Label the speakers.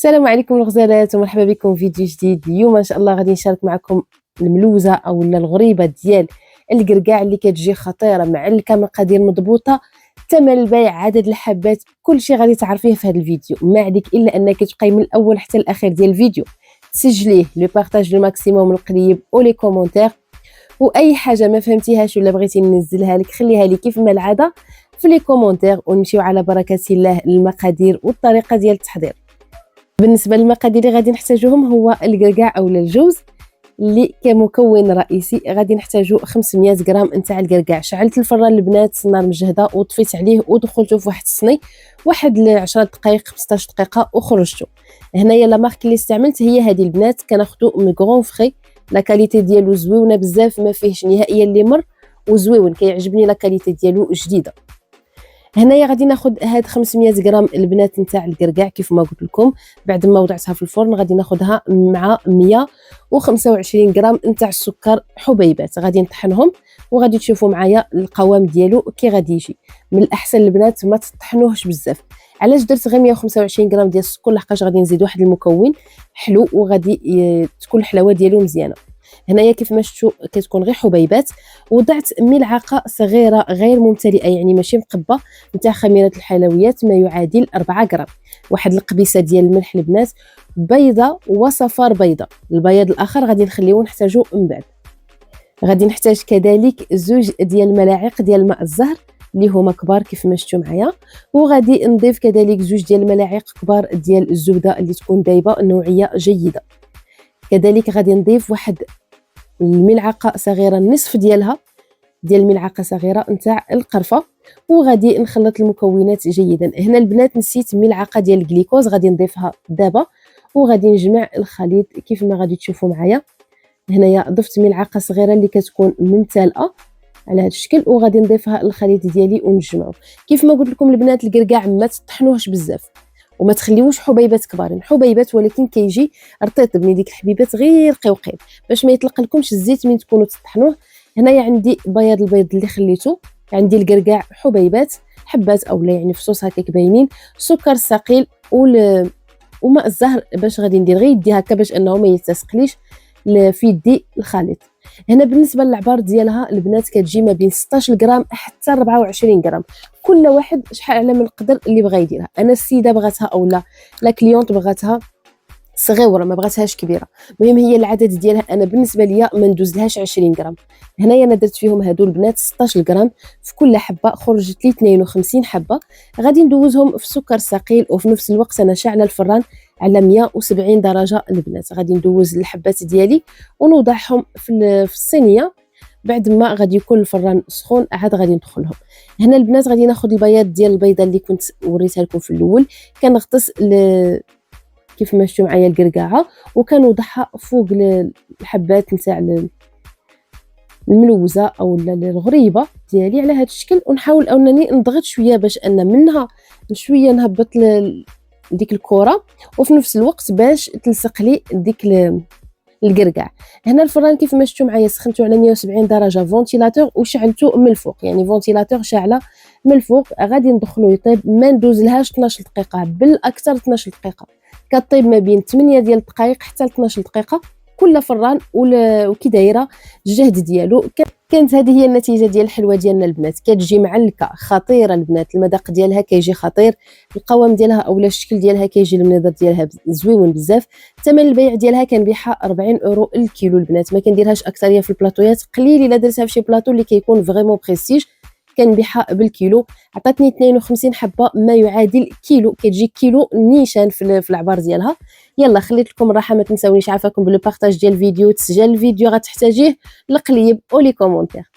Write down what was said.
Speaker 1: السلام عليكم الغزالات ومرحبا بكم في فيديو جديد. اليوم ان شاء الله غادي نشارك معكم الملوزه او الغريبه ديال القرقاع اللي كتجي خطيره معلكه مقادير مضبوطه، ثمن البيع، عدد الحبات، كل شيء غادي تعرفيه في هذا الفيديو. ما عليك الا انك تبقاي من الاول حتى الاخير ديال الفيديو، تسجليه لو بارطاج لو ماكسيموم، القليب ولي كومونتير، واي حاجه ما فهمتيهاش ولا بغيتي ننزلها لك خليها لي كيف ما العاده في لي كومونتير، ونمشيو على بركه الله للمقادير والطريقه ديال التحضير. بالنسبه للمقادير اللي غادي نحتاجوهم هو القرقاع اولا الجوز اللي كمكون رئيسي. غادي نحتاجو 500 غرام نتاع القرقاع. شعلت الفران البنات، النار مجهده وطفيت عليه ودخلته في واحد الصني واحد ل 10 دقائق 15 دقيقه وخرجته. هنايا لا مارك اللي استعملت هي هذه البنات، كناخذو من غرون فري، لا كاليتي ديالو زويونه بزاف، ما فيهش نهائيا اللي مر وزويون، كيعجبني لا كاليتي ديالو جديده. هنايا غادي ناخذ هاد 500 غرام البنات نتاع القرقاع كيف ما قلت لكم. بعد ما وضعتها في الفرن غادي ناخذها مع 125 غرام نتاع السكر حبيبات، غادي نطحنهم وغادي تشوفوا معايا القوام ديالو كي غادي يجي. من الاحسن البنات ما تطحنوهش بزاف. علاش درت غير 125 غرام ديال السكر؟ لحقاش غادي نزيد واحد المكون حلو وغادي تكون الحلاوه ديالو مزيانه. هنايا كيف ما شفتوا كتكون غير حبيبات. وضعت ملعقه صغيره غير ممتلئه، يعني ماشي مقبه، نتاع خميره الحلويات ما يعادل 4 غرام. واحد القبيصه ديال الملح البنات، بيضه وصفار بيضه. البياض الاخر غادي نخليوه نحتاجو من بعد. غادي نحتاج كذلك 2 ديال الملاعق ديال ماء الزهر اللي هما كبار كيف ما شفتوا معايا. وغادي نضيف كذلك 2 ديال الملاعق كبار ديال الزبده اللي تكون دايبه نوعيه جيده. كذلك غادي نضيف واحد الملعقه صغيره، النصف ديالها ديال ملعقه صغيره نتاع القرفه. وغادي نخلط المكونات جيدا. هنا البنات نسيت ملعقه ديال الجليكوز، غادي نضيفها دابا وغادي نجمع الخليط كيف ما غادي تشوفوا معايا. هنايا ضفت ملعقه صغيره اللي كتكون ممتلئه على هذا الشكل، وغادي نضيفها للخليط ديالي ونجمعو. كيف ما قلت لكم البنات القرقاع ما تطحنوهش بزاف وما تخليوش حبيبات كبارين، حبيبات ولكن كيجي رطيط من ديك الحبيبات غير قوقين باش ما يطلق لكمش الزيت من تكونوا تطحنوه. هنايا عندي بياض البيض اللي خليته، عندي القرقاع حبيبات حبات اولا يعني فصوص هكاك باينين، سكر ثقيل وماء الزهر باش غادي ندير غير يدي هكا باش انه ما يتسقليش في يدي الخليط. هنا بالنسبه للعبار ديالها البنات كتجي ما بين 16 غرام حتى 24 غرام، كل واحد شحال على من القدر اللي بغى يديرها. انا السيده بغاتها اولا لا كليونط بغاتها صغيره ما بغاتهاش كبيره، المهم هي العدد ديالها. انا بالنسبه ليا ما ندوزلهاش 20 غرام. هنايا انا درت فيهم هادو البنات 16 غرام في كل حبه، خرجت لي 52 حبه. غادي ندوزهم في سكر ثقيل، وفي نفس الوقت انا شاعله الفران على 170 درجه البنات. غادي ندوز الحبات ديالي ونوضعهم في الصينيه. بعد ما غادي يكون الفران سخون عاد غادي ندخلهم. هنا البنات غادي ناخذ البياض ديال البيضه اللي كنت وريتها لكم في الاول، كنغطس كيف ما شفتوا معايا القرقاعه وكنوضعها فوق الحبات نتاع الملوزه او الغريبه ديالي على هذا الشكل، ونحاول انني نضغط شويه باش ان منها شويه نهبط ديك الكره، وفي نفس الوقت باش تلصق لي ديك القرقاع. هنا الفران كيف ما شفتوا معايا سخنته على 170 درجه فونتيلاتور وشعلته من الفوق، يعني فونتيلاتور شاعله من الفوق. غادي ندخلو يطيب، ما ندوزلهاش 12 دقيقه، بالاكثر 12 دقيقه، كطيب ما بين 8 ديال الدقائق حتى 12 دقيقه كل فران وكي دايره الجهد ديالو. كانت هذه هي النتيجه ديال الحلوه ديالنا البنات، كتجي معلكه خطيره البنات، المذاق ديالها كيجي خطير، القوام ديالها اولا الشكل ديالها كيجي، المنظر ديالها زويون بزاف. ثمن البيع ديالها كنبيعها 40 اورو الكيلو البنات، ما كنديرهاش اكثريه في البلاطويات، قليل الا درتها في شي بلاطو اللي كيكون فريمون بريستيج كنبيعها بالكيلو. عطاتني 52 حبه ما يعادل كيلو، كتجي كيلو نيشان في العبار ديالها. يلا خليت لكم الراحه، ما تنساونيش عافاكم بالبارطاج ديال الفيديو، تسجيل الفيديو غتحتاجيه، القليب ولي كومونتير.